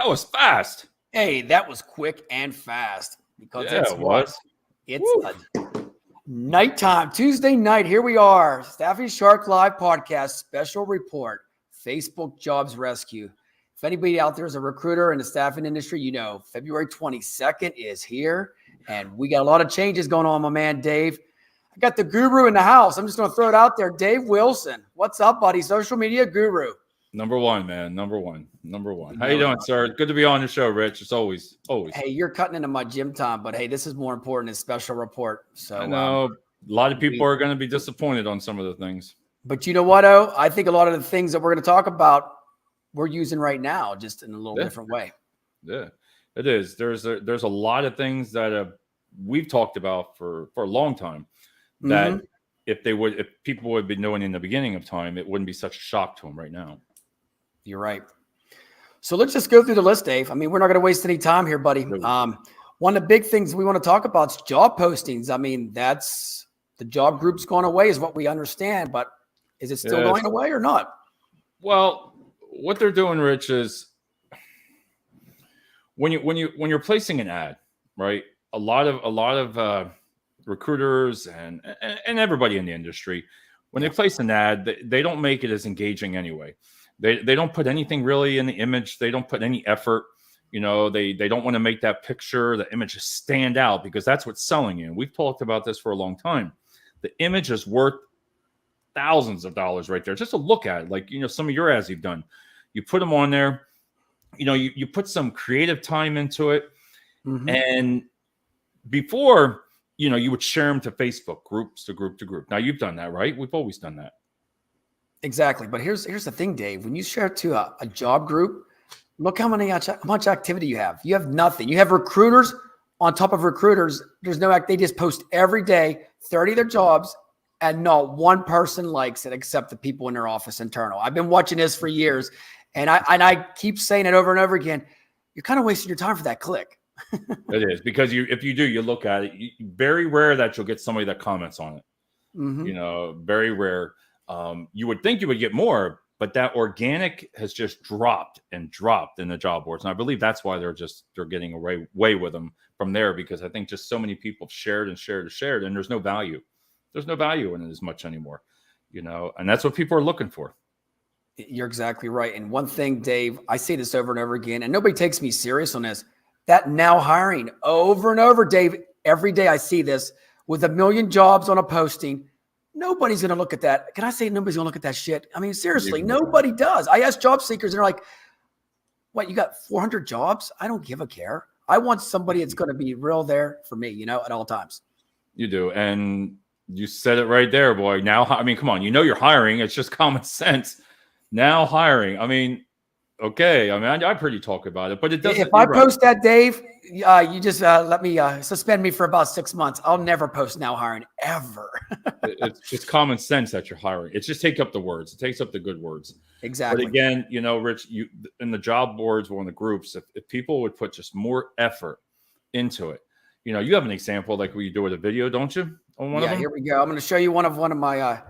was fast. Hey, that was quick and fast because Yeah, it's it was. It's nighttime, Tuesday night. Here we are. Staffing Shark Live podcast, special report, Facebook Jobs Rescue. If anybody out there is a recruiter in the staffing industry, you know, February 22nd is here and we got a lot of changes going on, my man, Dave. I got the guru in the house. I'm just going to throw it out there. Dave Wilson. What's up, buddy? Social media guru. Number one, man. Number one. How you doing, sir? Good to be on the show, Rich. It's always. Hey, you're cutting into my gym time, but hey, this is more important than special report. So I know a lot of people are going to be disappointed on some of the things. But you know what, I think a lot of the things that we're going to talk about, we're using right now, just in a little different way. Yeah, it is. There's a lot of things that we've talked about for a long time that if people would have been knowing in the beginning of time, it wouldn't be such a shock to them right now. You're right. So let's just go through the list, Dave. I mean, we're not going to waste any time here, buddy. One of the big things we want to talk about is job postings. I mean, that's the job group's gone away is what we understand, but is it still going away or not? Well, what they're doing, Rich, is when you're placing an ad, right? A lot of recruiters and everybody in the industry, when they place an ad, they don't make it as engaging anyway. They don't put anything really in the image. They don't put any effort. You know, they don't want to make that picture, the image stand out because that's what's selling you. And we've talked about this for a long time. The image is worth thousands of dollars right there. Just to look at it, like, you know, some of your ads you've done. You put them on there, you know, you put some creative time into it. And before, you know, you would share them to Facebook groups, to group. Now you've done that, right? We've always done that. Exactly. But here's the thing, Dave. When you share it to a job group, look how much activity you have. You have nothing. You have recruiters on top of recruiters. There's no act. They just post every day, 30 of their jobs, and not one person likes it except the people in their office internal. I've been watching this for years, and I keep saying it over and over again. You're kind of wasting your time for that click. It is, because if you do, you look at it, very rare that you'll get somebody that comments on it. You know, very rare. You would think you would get more, but that organic has just dropped in the job boards. And I believe that's why they're getting away with them from there, because I think just so many people have shared, and there's no value. There's no value in it as much anymore, you know, and that's what people are looking for. You're exactly right. And one thing, Dave, I say this over and over again, and nobody takes me serious on this, that now hiring over and over, Dave, every day I see this with 1 million jobs on a posting. Nobody's going to look at that. Can I say nobody's going to look at that shit? I mean, seriously, nobody does. I ask job seekers and they're like, what, you got 400 jobs? I don't give a care. I want somebody that's going to be real there for me, you know, at all times. You do. And you said it right there, boy. Now, I mean, come on, you know, you're hiring. It's just common sense. Now hiring. I mean, okay. I mean, I pretty talk about it, but it doesn't. If I post that, Dave, you just let me suspend me for about 6 months. I'll never post now hiring ever. It's common sense that you're hiring. It just takes up the words. It takes up the good words. Exactly. But again, you know, Rich, you in the job boards or in the groups, if people would put just more effort into it, you know, you have an example like what you do with a video, don't you? On one of them? Here we go. I'm going to show you one of my.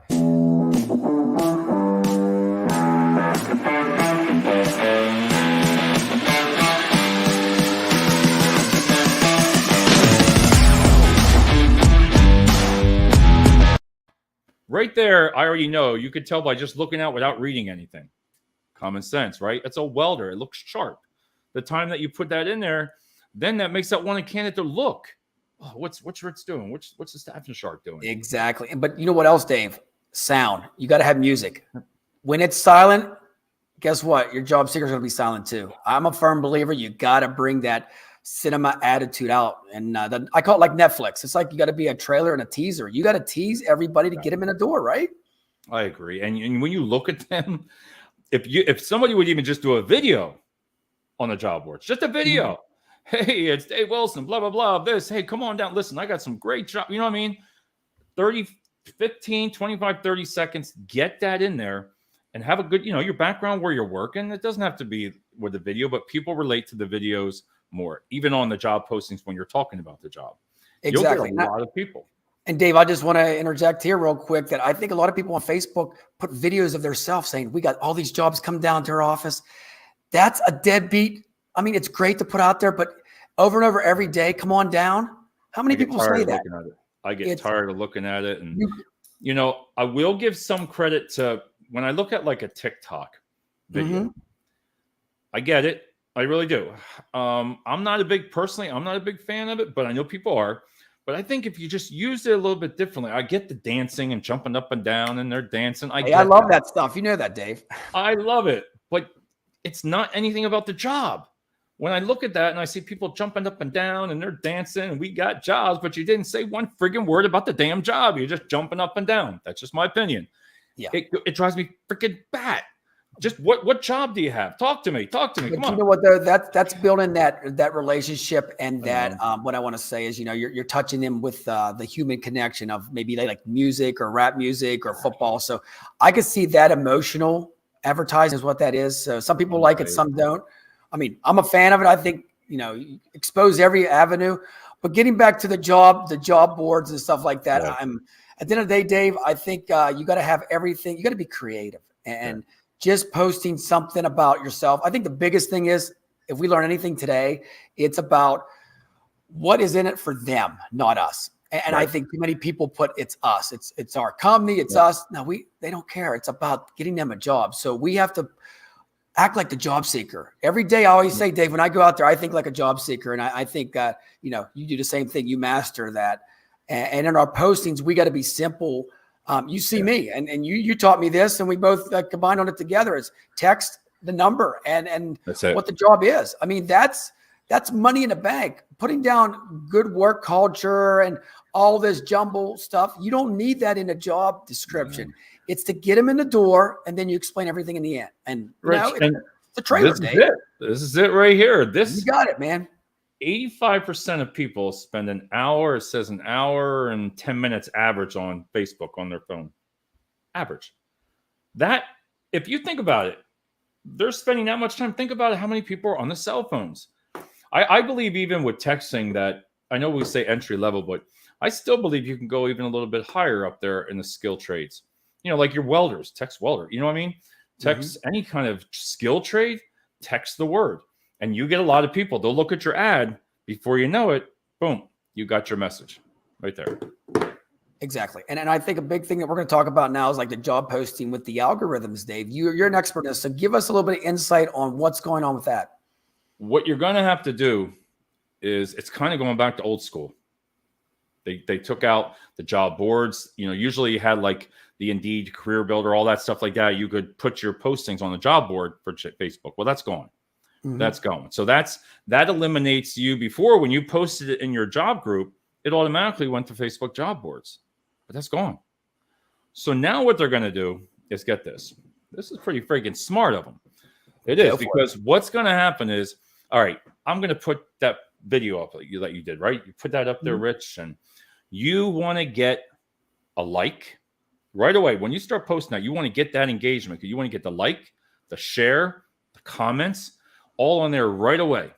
Right there, I already know. You could tell by just looking out without reading anything. Common sense, right? It's a welder. It looks sharp. The time that you put that in there, then that makes that one candidate to look. Oh, what's Rich doing? What's the staffing shark doing? Exactly. But you know what else, Dave? Sound. You got to have music. When it's silent, guess what? Your job seeker's going to be silent too. I'm a firm believer. You got to bring that cinema attitude out. And I call it like Netflix. It's like you got to be a trailer and a teaser. You got to tease everybody to get them in the door, right? I agree. And when you look at them, if somebody would even just do a video on the job boards, just a video. Hey, it's Dave Wilson, blah, blah, blah, this. Hey, come on down. Listen, I got some great job. You know what I mean? 15, 25, 30 seconds. Get that in there and have a good, you know, your background where you're working. It doesn't have to be with the video, but people relate to the videos more, even on the job postings when you're talking about the job. Exactly. You'll get a lot of people. And Dave, I just want to interject here real quick that I think a lot of people on Facebook put videos of themselves saying, we got all these jobs come down to our office. That's a deadbeat I mean, it's great to put out there, but over and over every day, come on down. How many people say that? I get It's- tired of looking at it. And, You- I will give some credit to when I look at like a TikTok video. Mhm. I get it. I really do. I'm not a big fan of it, but I know people are. But I think if you just use it a little bit differently, I get the dancing and jumping up and down and they're dancing. I love that stuff. You know that, Dave. I love it, but it's not anything about the job. When I look at that and I see people jumping up and down and they're dancing and we got jobs, but you didn't say one friggin' word about the damn job. You're just jumping up and down. That's just my opinion. Yeah. It drives me freaking bat. Just what job do you have? Talk to me. Come on. You know what? That's building that relationship, and that what I want to say is, you're touching them with the human connection of maybe they like music or rap music or football. So I could see that emotional advertising is what that is. So some people like it, some don't. I mean, I'm a fan of it. I think you expose every avenue, but getting back to the job boards and stuff like that. Yeah. I'm at the end of the day, Dave. I think you got to have everything. You got to be creative and. Yeah. Just posting something about yourself. I think the biggest thing is, if we learn anything today, it's about what is in it for them, not us. And right. I think too many people put it's us, it's our company, it's us. No, they don't care. It's about getting them a job. So we have to act like the job seeker. Every day I always say, Dave, when I go out there, I think like a job seeker. And I think, you do the same thing. You master that. And in our postings, we got to be simple. You see me and you taught me this, and we both combined on it together. Is text the number and what the job is. I mean, that's money in the bank. Putting down good work culture and all this jumble stuff. You don't need that in a job description. It's to get them in the door, and then you explain everything in the end. And it's a trailer. This is it right here. You got it, man. 85% of people spend an hour, it says an hour and 10 minutes average on Facebook on their phone. Average. That, if you think about it, they're spending that much time. Think about it, how many people are on the cell phones. I believe even with texting that, I know we say entry level, but I still believe you can go even a little bit higher up there in the skill trades. Like your welders, text welder. You know what I mean? Text any kind of skill trade, text the word. And you get a lot of people. They'll look at your ad before you know it. Boom, you got your message right there. Exactly. And I think a big thing that we're going to talk about now is like the job posting with the algorithms, Dave. You're an expert in this. So give us a little bit of insight on what's going on with that. What you're going to have to do is, it's kind of going back to old school. They took out the job boards. Usually you had like the Indeed, Career Builder, all that stuff like that. You could put your postings on the job board for Facebook. Well, that's gone. That's going. So that eliminates you. Before, when you posted it in your job group, it automatically went to Facebook job boards, but that's gone. So now what they're going to do is, get this. This is pretty freaking smart of them. It is, because what's going to happen is, all right, I'm going to put that video up that you did, right? You put that up there, Rich, and you want to get a like right away. When you start posting that, you want to get that engagement. You want to get the like, the share, the comments, all on there right away.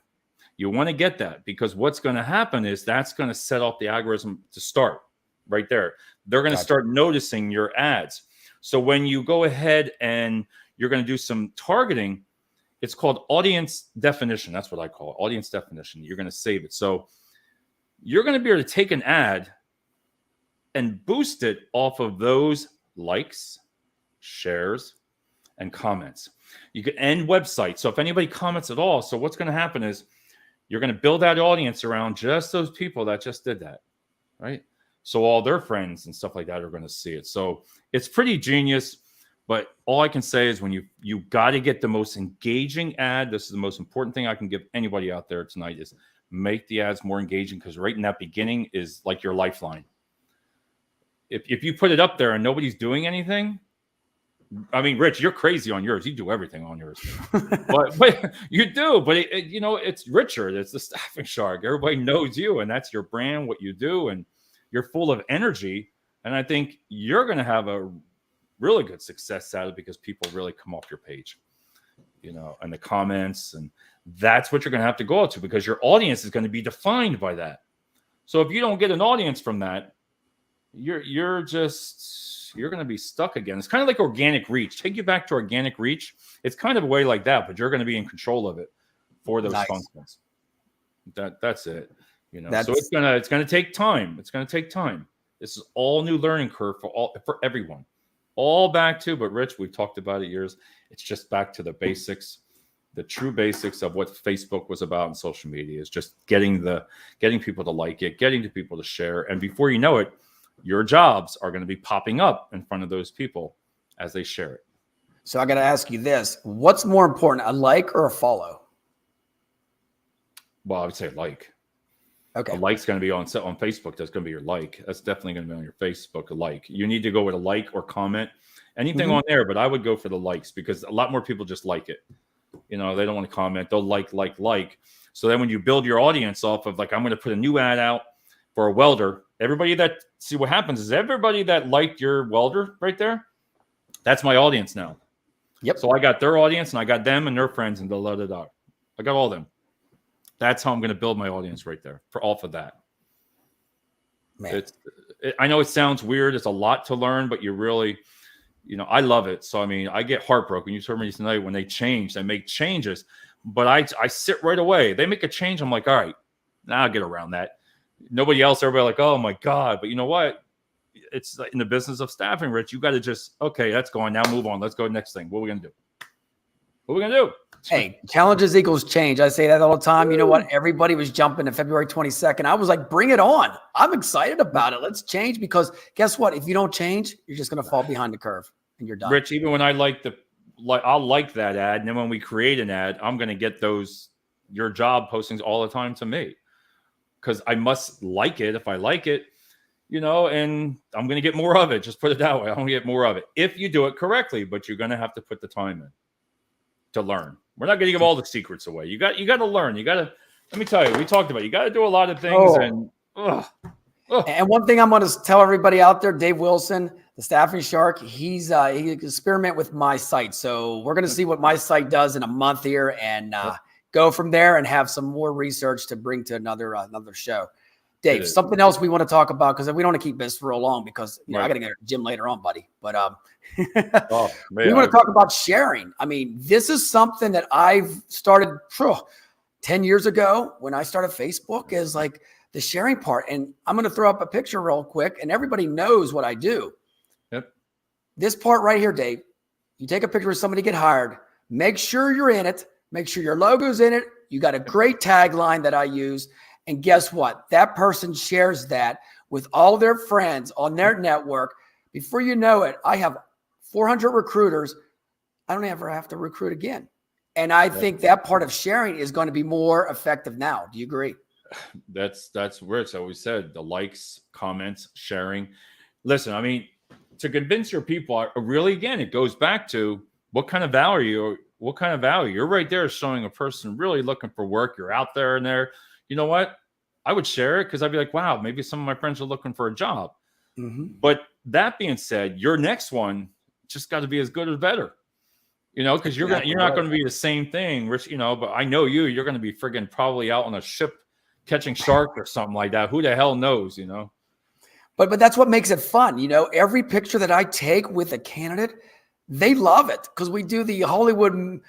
You want to get that, because what's going to happen is that's going to set off the algorithm to start right there. They're going to start noticing your ads. So when you go ahead and you're going to do some targeting, it's called audience definition. That's what I call it, audience definition. You're going to save it. So you're going to be able to take an ad and boost it off of those likes, shares, and comments. You can end websites. So if anybody comments at all, so what's going to happen is you're going to build that audience around just those people that just did that, right? So all their friends and stuff like that are going to see it. So it's pretty genius. But all I can say is, when you got to get the most engaging ad. This is the most important thing I can give anybody out there tonight, is make the ads more engaging, because right in that beginning is like your lifeline. If you put it up there and nobody's doing anything, I mean, Rich, you're crazy on yours. You do everything on yours, but you do. But it's Richard. It's the Staffing Shark. Everybody knows you, and that's your brand, what you do, and you're full of energy. And I think you're going to have a really good success out of it, because people really come off your page, and the comments, and that's what you're going to have to go out to, because your audience is going to be defined by that. So if you don't get an audience from that, you're going to be stuck again. It's kind of like organic reach. Take you back to organic reach. It's kind of a way like that, but you're going to be in control of it. for those Nice. functions. That's it. You know, so That's- it's gonna take time. It's gonna take time. This is all new learning curve for everyone. All back to, but Rich, we've talked about it years. It's just back to the basics, the true basics of what Facebook was about in social media is just getting people to like it, getting the people to share. And before you know it, your jobs are going to be popping up in front of those people as they share it. So I got to ask you this. What's more important, a like or a follow? Well, I would say like. Okay. A like's going to be on Facebook. That's going to be your like. That's definitely going to be on your Facebook. A like. You need to go with a like or comment, anything on there. But I would go for the likes because a lot more people just like it. You know, they don't want to comment. They'll like. So then when you build your audience off of like, I'm going to put a new ad out for a welder. Everybody that see what happens is everybody that liked your welder right there. That's my audience now. Yep. So I got their audience and I got them and their friends and da da da. I got all of them. That's how I'm going to build my audience right there for off of that. Man. I know it sounds weird. It's a lot to learn, but you really, you know, I love it. So, I mean, I get heartbroken. You told me tonight when they make changes, but I sit right away. They make a change. I'm like, all right, now I'll get around that. Nobody else, everybody like, oh my God. But you know what? It's in the business of staffing, Rich. You got to just, okay, that's going. Now move on. Let's go to the next thing. What are we going to do? What are we going to do? Hey, challenges equals change. I say that all the time. You know what? Everybody was jumping to February 22nd. I was like, bring it on. I'm excited about it. Let's change because guess what? If you don't change, you're just going to fall behind the curve and you're done. Rich, even when I I'll like that ad. And then when we create an ad, I'm going to get your job postings all the time to me because I must like it. If I like it, you know, and I'm going to get more of it. Just put it that way. I'm going to get more of it if you do it correctly, but you're going to have to put the time in to learn. We're not going to give all the secrets away. You got to learn. You got to, let me tell you, we talked about, you got to do a lot of things. And one thing I'm going to tell everybody out there, Dave Wilson, the Staffing Shark, he experiment with my site. So we're going to see what my site does in a month here and go from there and have some more research to bring to another show. Dave, something else we want to talk about because we don't want to keep this real long because I got to get to the gym later on, buddy. But we want to talk about sharing. I mean, this is something that I've started 10 years ago when I started Facebook is like the sharing part. And I'm going to throw up a picture real quick and everybody knows what I do. Yep. This part right here, Dave, you take a picture of somebody get hired, make sure you're in it, make sure your logo's in it. You got a great tagline that I use. And guess what? That person shares that with all their friends on their network. Before you know it, I have 400 recruiters. I don't ever have to recruit again. And I think that part of sharing is going to be more effective now. Do you agree? That's where it's always said, the likes, comments, sharing. Listen, I mean, to convince your people, really, again, it goes back to what kind of value you're right there showing a person really looking for work. You're out there and there. You know what? I would share it because I'd be like, wow, maybe some of my friends are looking for a job. Mm-hmm. But that being said, your next one just got to be as good or better, you know, because you're not going to be the same thing, Rich, you know, but I know you're going to be friggin' probably out on a ship catching shark or something like that. Who the hell knows, you know? But that's what makes it fun. You know, every picture that I take with a candidate, they love it because we do the Hollywood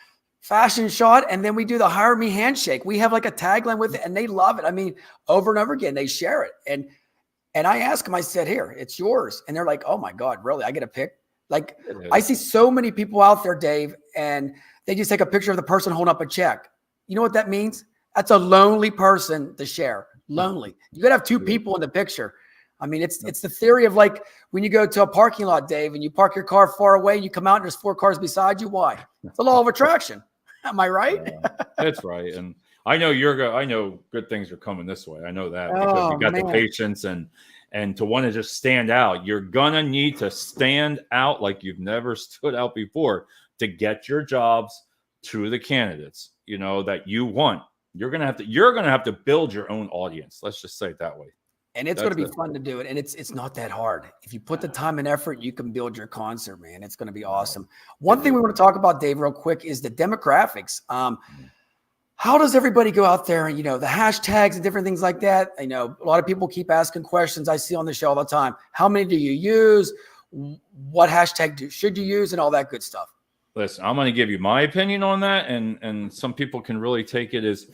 fashion shot and then we do the hire me handshake. We have like a tagline with it and they love it. I mean, over and over again, they share it. And I ask them, I said, here, it's yours. And they're like, oh my God, really? I get a pic? Like I see so many people out there, Dave, and they just take a picture of the person holding up a check. You know what that means? That's a lonely person to share. Lonely. You got to have two people in the picture. I mean, it's the theory of like when you go to a parking lot, Dave, and you park your car far away, you come out and there's 4 cars beside you. Why? It's the law of attraction. Am I right? That's right. And I know I know good things are coming this way. I know that because you got the patience and to want to just stand out. You're gonna need to stand out like you've never stood out before to get your jobs to the candidates, you know, that you want. You're gonna have to build your own audience. Let's just say it that way. And it's going to be fun to do it. And it's not that hard. If you put the time and effort, you can build your concert, man. It's going to be awesome. One thing we want to talk about, Dave, real quick is the demographics. How does everybody go out there and, you know, the hashtags and different things like that? I know a lot of people keep asking questions. I see on the show all the time. How many do you use? What hashtag should you use and all that good stuff? Listen, I'm going to give you my opinion on that, and some people can really take it as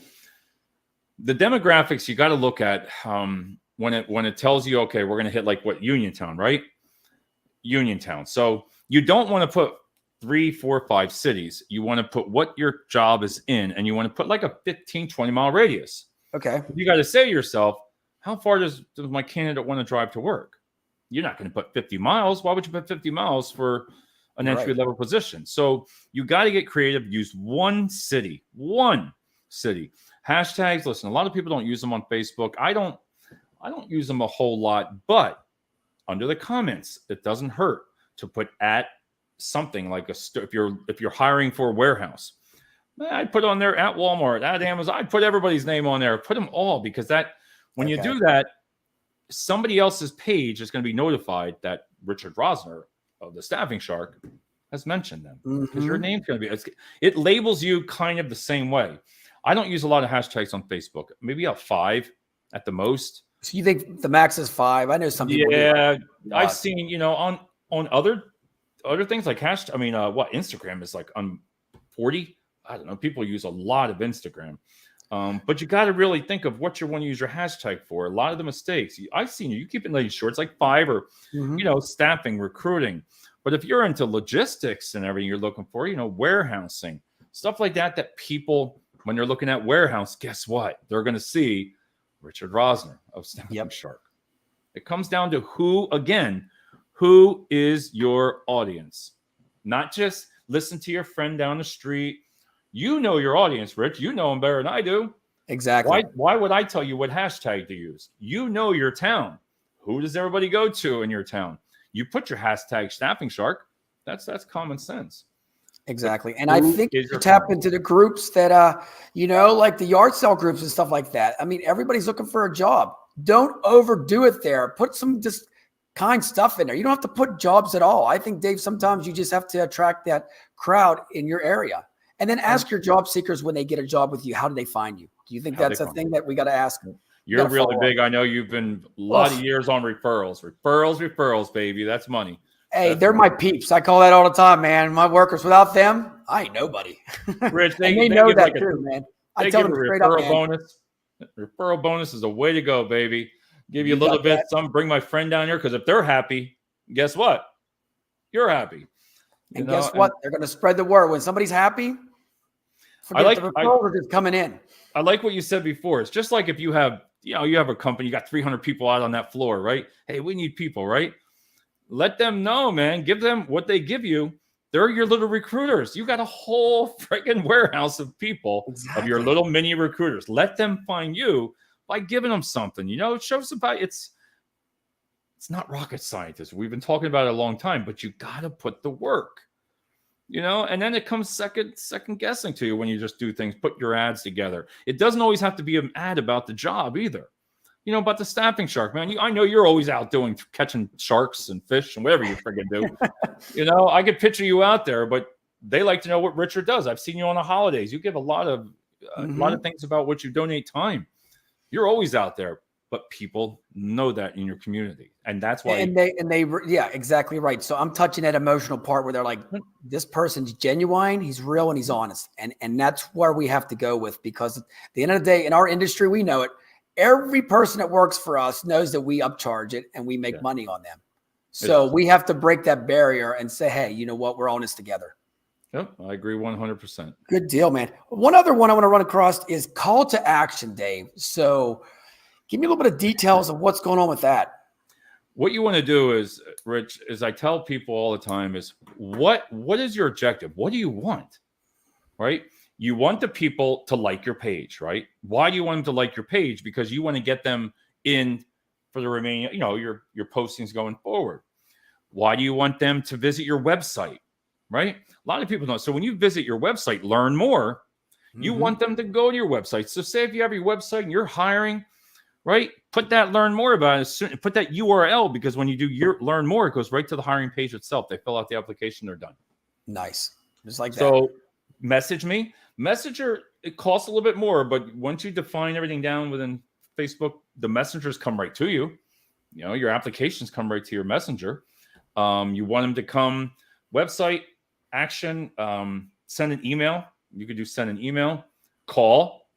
the demographics. You got to look at when it tells you, okay, we're going to hit like what Uniontown, right? Uniontown. So you don't want to put 3, 4, 5 cities. You want to put what your job is in, and you want to put like a 15, 20 mile radius. Okay. You got to say to yourself, how far does my candidate want to drive to work? You're not going to put 50 miles. Why would you put 50 miles for an entry level position? So you got to get creative. Use one city. Hashtags. Listen, a lot of people don't use them on Facebook. I don't use them a whole lot, but under the comments, it doesn't hurt to put at something like if you're hiring for a warehouse. I'd put on there at Walmart, at Amazon. I'd put everybody's name on there. Put them all, because that when you do that, somebody else's page is going to be notified that Richard Rosner of the Staffing Shark has mentioned them, because your name's going to be. It labels you kind of the same way. I don't use a lot of hashtags on Facebook. Maybe a 5 at the most. So you think the max is 5? I know some people. Yeah, I've seen on other things like hashtag. I mean, what Instagram is like on 40. I don't know. People use a lot of Instagram, but you got to really think of what you want to use your hashtag for. A lot of the mistakes I've seen you keep it really short. It's like 5 or staffing, recruiting. But if you're into logistics and everything, you're looking for warehousing, stuff like that. That people, when they're looking at warehouse, guess what? They're going to see Richard Rosner of Staffing Shark. It comes down to who is your audience? Not just listen to your friend down the street. You know your audience, Rich. You know them better than I do. Exactly. Why would I tell you what hashtag to use? You know your town. Who does everybody go to in your town? You put your hashtag Staffing Shark. That's common sense. Exactly. And I think you tap into the groups that, like the yard sale groups and stuff like that. I mean, everybody's looking for a job. Don't overdo it there. Put some just kind stuff in there. You don't have to put jobs at all. I think, Dave, sometimes you just have to attract that crowd in your area. And then ask your job seekers when they get a job with you, how do they find you? Do you think that's a thing that we got to ask? You're really big. I know you've been a lot of years on referrals. Referrals, baby. That's money. Hey, they're my peeps. I call that all the time, man. My workers, without them, I ain't nobody. Rich, they know that too, man. I tell them straight up, man. Bonus. Referral bonus is a way to go, baby. Give you a little bit, some bring my friend down here, because if they're happy, guess what? You're happy. And guess what? They're going to spread the word. When somebody's happy, forget the referrals are just coming in. I like what you said before. It's just like if you have, you have a company, you got 300 people out on that floor, right? Hey, we need people, right? Let them know, man. Give them what they give you. They're your little recruiters. You got a whole freaking warehouse of people, of your little mini recruiters. Let them find you by giving them something. It shows about it's not rocket science. We've been talking about it a long time, but you got to put the work. And then it comes second guessing to you when you just do things, put your ads together. It doesn't always have to be an ad about the job either. About the Staffing Shark, man. I know you're always out catching sharks and fish and whatever you friggin' do. I could picture you out there, but they like to know what Richard does. I've seen you on the holidays. You give a lot of things about what you donate time. You're always out there, but people know that in your community, and that's why. And they, yeah, exactly right. So I'm touching that emotional part where they're like, this person's genuine, he's real, and he's honest, and that's where we have to go with, because at the end of the day, in our industry, we know it. Every person that works for us knows that we upcharge it and we make money on them. So we have to break that barrier and say, hey, you know what? We're on this together. Yep, I agree 100%. Good deal, man. One other one I want to run across is call to action, Dave. So give me a little bit of details of what's going on with that. What you want to do is, Rich, is I tell people all the time is what is your objective? What do you want? Right? You want the people to like your page, right? Why do you want them to like your page? Because you want to get them in for the remaining, your postings going forward. Why do you want them to visit your website, right? A lot of people don't. So when you visit your website, learn more, you want them to go to your website. So say if you have your website and you're hiring, right? Put that learn more about it. Put that URL, because when you do your learn more, it goes right to the hiring page itself. They fill out the application, they're done. Nice. Just like that. So message me. Messenger, it costs a little bit more, but once you define everything down within Facebook, the messengers come right to you. Your applications come right to your messenger. You want them to come website, action. Send an email. You could do send an email, call,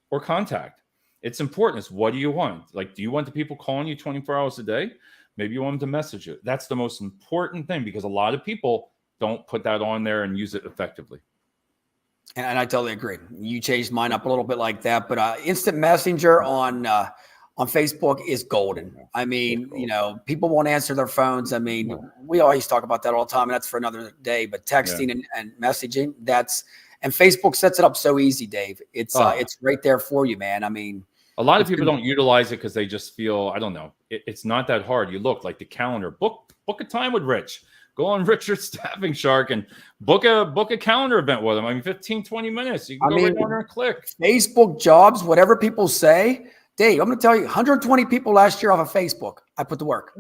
or contact. It's important. It's what do you want? Like, do you want the people calling you 24 hours a day? Maybe you want them to message you. That's the most important thing because a lot of people don't put that on there and use it effectively. And I totally agree. You changed mine up a little bit like that, but instant messenger on Facebook is golden. I mean, you know, people won't answer their phones. I mean, we always talk about that all the time, and that's for another day. But texting and messaging, and Facebook sets it up so easy, Dave. It's right there for you, man. I mean, a lot of people don't utilize it because they just feel, I don't know, it's not that hard. You look like the calendar, book a time with Rich. Go on Richard's Staffing Shark and book a calendar event with him. I mean, 15, 20 minutes. You can go right on there and click. Facebook jobs, whatever people say. Dave, I'm going to tell you, 120 people last year off of Facebook I put to work.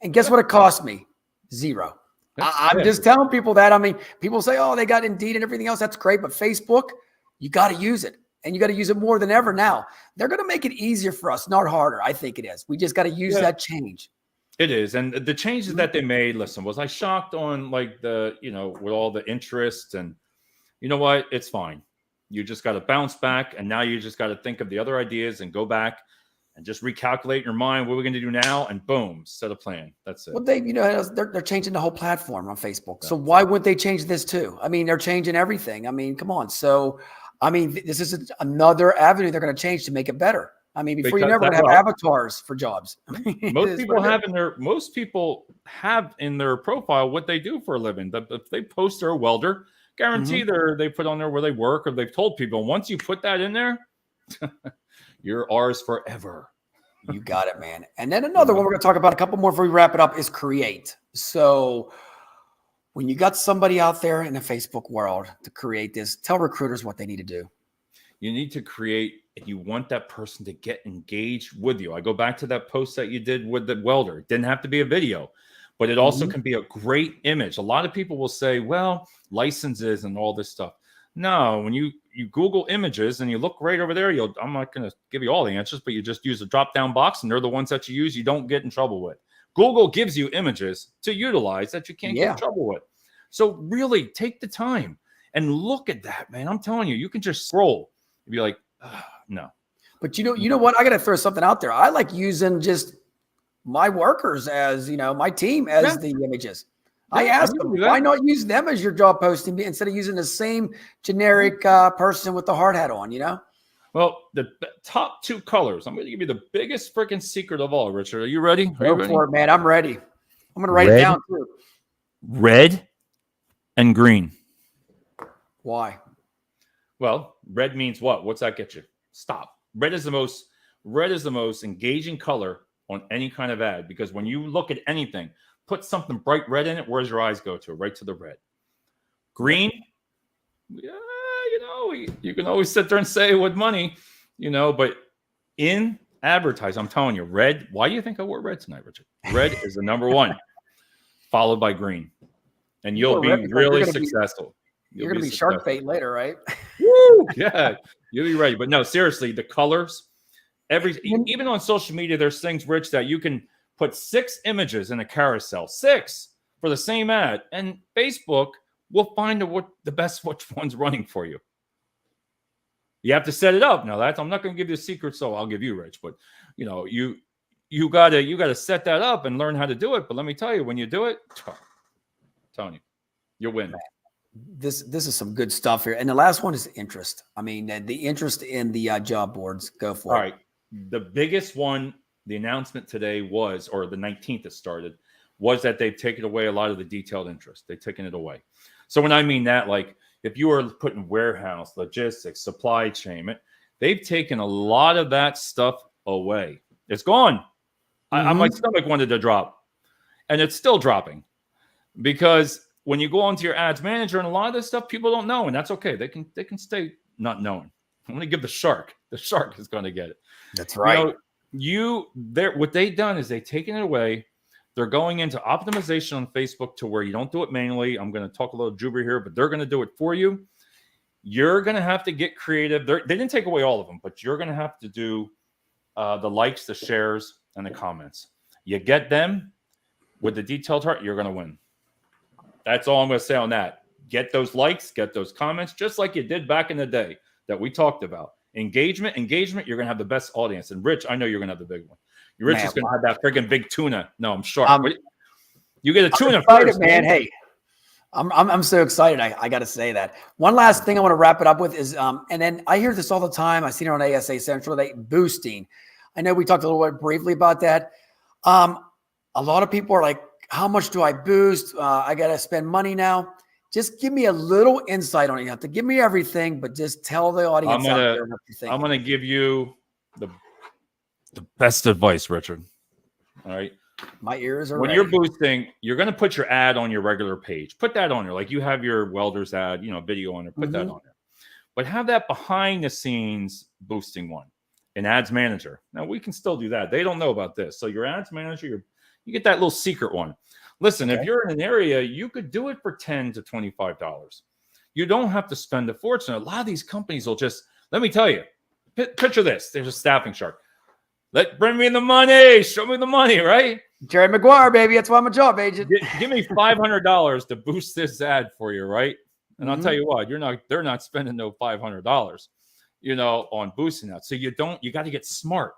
And guess what it cost me? Zero. I'm just telling people that. I mean, people say, oh, they got Indeed and everything else. That's great. But Facebook, you got to use it. And you got to use it more than ever now. They're going to make it easier for us, not harder. I think it is. We just got to use that change. It is. And the changes that they made, listen, was I shocked on like with all the interest, and you know what? It's fine. You just got to bounce back. And now you just got to think of the other ideas and go back and just recalculate in your mind what we're going to do now. And boom, set a plan. That's it. Well, Dave, you know, they're changing the whole platform on Facebook. So why wouldn't they change this too? I mean, they're changing everything. I mean, come on. So, I mean, this is another avenue they're going to change to make it better. I mean, before you never have avatars for jobs. Most people have in their profile what they do for a living. If they post they're a welder, guarantee they put on there where they work, or they've told people. Once you put that in there, you're ours forever. You got it, man. And then another one we're going to talk about, a couple more before we wrap it up, is create. So when you got somebody out there in the Facebook world to create this, tell recruiters what they need to do. You need to create, and you want that person to get engaged with you. I go back to that post that you did with the welder. It didn't have to be a video, but it also can be a great image. A lot of people will say, well, licenses and all this stuff. No, when you Google images and you look right over there, I'm not going to give you all the answers, but you just use a drop-down box, and they're the ones that you use you don't get in trouble with. Google gives you images to utilize that you can't get in trouble with. So really take the time and look at that, man. I'm telling you, you can just scroll. You'd be like, no. But you know what? I got to throw something out there. I like using just my workers as, my team as the images. I asked them, why not use them as your job posting instead of using the same generic person with the hard hat on, Well, the top two colors. I'm going to give you the biggest freaking secret of all, Richard. Are you ready? Go for it, man. I'm ready. I'm going to write it down too. Red and green. Why? Well, red means what? What's that get you? Stop. Red is the most engaging color on any kind of ad, because when you look at anything, put something bright red in it, where's your eyes go to? Right to the red. Green, you can always sit there and say with money, but in advertising, I'm telling you, red. Why do you think I wore red tonight, Richard? Red is the number one, followed by green, and you'll be really successful. You're going to be shark bait later, right? Woo! Yeah, you'll be ready. But no, seriously, the colors, even on social media, there's things, Rich, that you can put 6 images in a carousel, 6 for the same ad, and Facebook will find the best which one's running for you. You have to set it up. Now, I'm not going to give you a secret, so I'll give you, Rich. But you gotta set that up and learn how to do it. But let me tell you, when you do it, I'm telling you, you'll win. This is some good stuff here. And the last one is interest. I mean, the interest in the job boards. Go for it. All right. The biggest one, the announcement today was, or the 19th it started, was that they've taken away a lot of the detailed interest. They've taken it away. So when I mean that, like if you were putting warehouse, logistics, supply chain, they've taken a lot of that stuff away. It's gone. My stomach wanted to drop, and it's still dropping, because when you go onto your ads manager, and a lot of this stuff people don't know, and that's okay. They can stay not knowing. I'm going to give the shark. The shark is going to get it. That's right. What they've done is they've taken it away. They're going into optimization on Facebook to where you don't do it manually. I'm going to talk a little jubber here, but they're going to do it for you. You're going to have to get creative. They didn't take away all of them, but you're going to have to do the likes, the shares, and the comments. You get them with the detailed chart, you're going to win. That's all I'm going to say on that. Get those likes, get those comments, just like you did back in the day that we talked about. Engagement, you're going to have the best audience. And Rich, I know you're going to have the big one. Rich is going to have that friggin' big tuna. No, I'm sharp. You get a tuna first, man. Hey, I'm so excited. I got to say that. One last thing I want to wrap it up with is, and then I hear this all the time. I seen it on ASA Central, boosting. I know we talked a little bit briefly about that. A lot of people are like, how much do I boost? I got to spend money now. Just give me a little insight on it. You have to give me everything, but just tell the audience out there what you think. I'm going to give you the best advice, Richard. All right. My ears are when ready. You're boosting, you're going to put your ad on your regular page. Put that on there. Like you have your welder's ad, video on there. Put that on there. But have that behind the scenes boosting one. An ads manager. Now we can still do that. They don't know about this. So your ads manager, you get that little secret one. Listen, if you're in an area, you could do it for $10 to $25. You don't have to spend a fortune. A lot of these companies will just, let me tell you, picture this. There's a staffing shark. Bring me the money. Show me the money, right? Jerry Maguire, baby. That's why I'm a job agent. Give me $500 to boost this ad for you, right? And I'll tell you what, they're not spending no $500, on boosting that. So you got to get smart.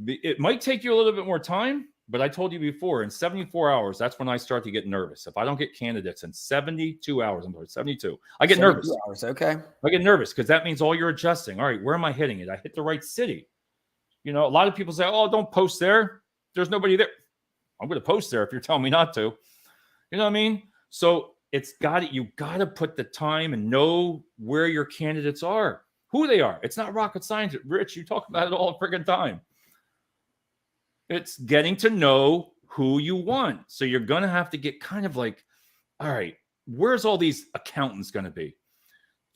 It might take you a little bit more time, but I told you before, in 74 hours, that's when I start to get nervous. If I don't get candidates in 72 hours, I'm sorry, 72, I get nervous. Hours, okay. I get nervous because that means all you're adjusting. All right, where am I hitting it? I hit the right city. A lot of people say, oh, don't post there. There's nobody there. I'm going to post there if you're telling me not to. You know what I mean? So you got to put the time and know where your candidates are, who they are. It's not rocket science. Rich, you talk about it all the friggin' time. It's getting to know who you want. So you're going to have to get kind of like, all right, where's all these accountants going to be?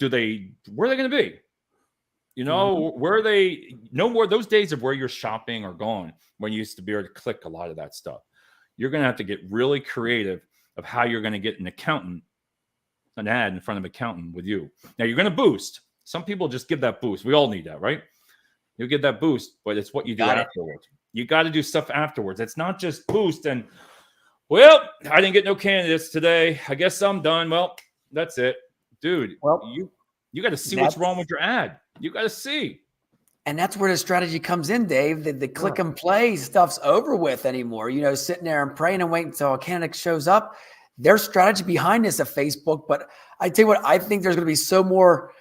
Where are they going to be? Where are they? No more. Those days of where you're shopping are gone when you used to be able to click a lot of that stuff. You're going to have to get really creative of how you're going to get an ad in front of an accountant with you. Now you're going to boost. Some people just give that boost. We all need that, right? You'll get that boost, but it's what you do afterwards. You got to do stuff afterwards. It's not just boost and, well, I didn't get no candidates today. I guess I'm done. Well, that's it. Dude, you got to see what's wrong with your ad. You got to see. And that's where the strategy comes in, Dave. The click and play stuff's over with anymore. Sitting there and praying and waiting until a candidate shows up. There's strategy behind this at Facebook. But I tell you what, I think there's going to be so more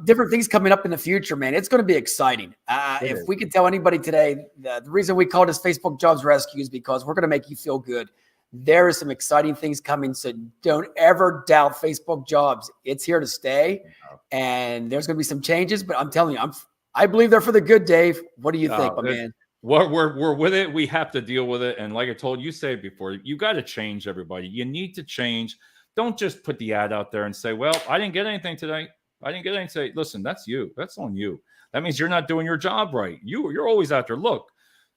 different things coming up in the future, man. It's going to be exciting. If we could tell anybody today, the reason we call this Facebook Jobs Rescue is because we're going to make you feel good. There is some exciting things coming. So don't ever doubt Facebook Jobs. It's here to stay. And there's going to be some changes, but I'm telling you, I believe they're for the good, Dave. What do you think, my man? We're with it. We have to deal with it. And like I told you, said before, you got to change, everybody. You need to change. Don't just put the ad out there and say, well, I didn't get anything today. I didn't get anything. Listen, that's you. That's on you. That means you're not doing your job right. You're always out there. Look,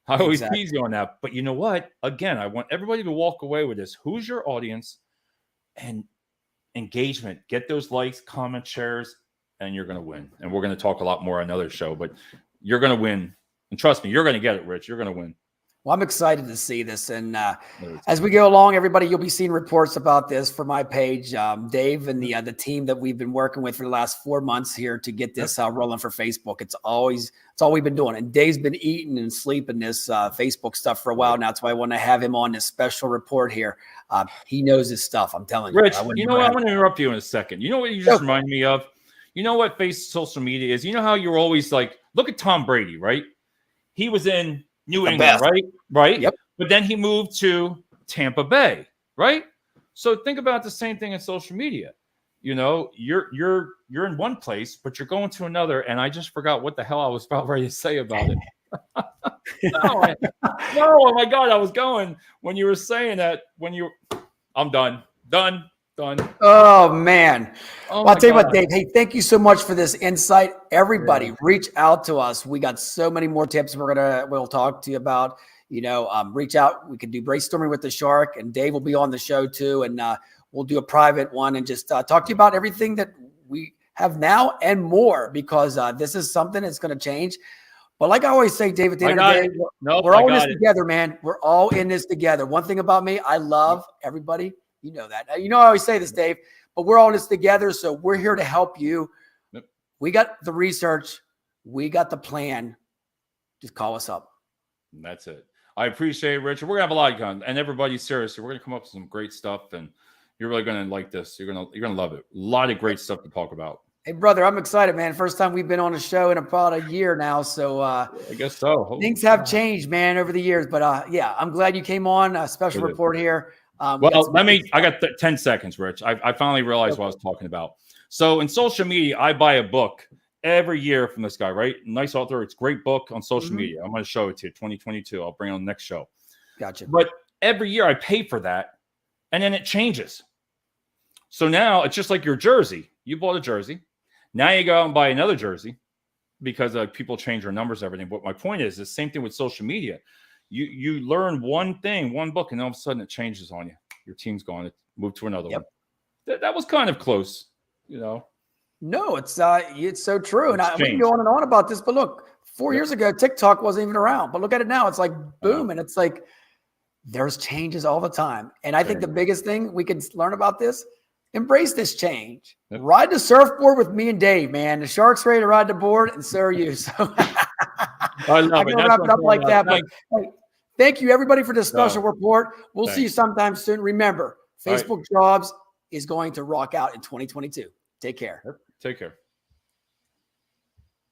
I always tease you on that. But you know what? Again, I want everybody to walk away with this. Who's your audience? And engagement. Get those likes, comments, shares, and you're going to win. And we're going to talk a lot more on another show, but you're going to win. And trust me, you're going to get it, Rich. You're going to win. Well, I'm excited to see this. And as we go along, everybody, you'll be seeing reports about this for my page. Dave and the team that we've been working with for the last 4 months here to get this rolling for Facebook. It's all we've been doing. And Dave's been eating and sleeping this Facebook stuff for a while now. That's why I want to have him on this special report here. He knows his stuff. I'm telling you. Rich, you know what? I want to interrupt you in a second. You know what you just remind me of? You know what social media is? You know how you're always like, look at Tom Brady, right? He was in New England, right? Yep. But then he moved to Tampa Bay, right? So think about the same thing in social media. You're in one place, but you're going to another. And I just forgot what the hell I was about ready to say about it. No, oh my God, I was going when you were saying that. I'm done. Oh man. Well, I'll tell you what, Dave. Hey, thank you so much for this insight. Everybody, reach out to us. We got so many more tips we'll talk to you about. Reach out. We can do brainstorming with the shark, and Dave will be on the show too. And we'll do a private one and just talk to you about everything that we have now and more, because this is something that's going to change. But like I always say, Dave, at the end of the day, we're all in this together, man. We're all in this together. One thing about me, I love everybody. You know that. I always say this, Dave, but we're all in this together. So we're here to help you. Yep. We got the research. We got the plan. Just call us up. And that's it. I appreciate it, Richard. We're gonna have a lot of fun, and everybody, seriously, we're gonna come up with some great stuff, and you're really gonna like this. You're gonna love it. A lot of great stuff to talk about. Hey, brother, I'm excited, man. First time we've been on a show in about a year now, so I guess so. things have changed, man, over the years. But yeah, I'm glad you came on. A special report here. Well, I got 10 seconds, Rich. I finally realized what I was talking about. So in social media, I buy a book every year from this guy, right? Nice author. It's a great book on social media. I'm going to show it to you. 2022. I'll bring it on the next show. Gotcha. But every year I pay for that, and then it changes. So now it's just like your jersey. You bought a jersey. Now you go out and buy another jersey because people change their numbers and everything. But my point is the same thing with social media. You learn one thing, one book, and all of a sudden it changes on you. Your team's gone. It moved to another one. That was kind of close, you know. No, it's so true. And we can go on and on about this, but look, 4 years ago, TikTok wasn't even around. But look at it now. It's like boom. And it's like there's changes all the time. And I think the biggest thing we can learn about this, embrace this change. Yep. Ride the surfboard with me and Dave, man. The Sharks ready to ride the board, and so are you. So I love it. Wrap it up like that. But hey, thank you, everybody, for this special report. We'll see you sometime soon. Remember, Facebook Jobs is going to rock out in 2022. Take care. Take care.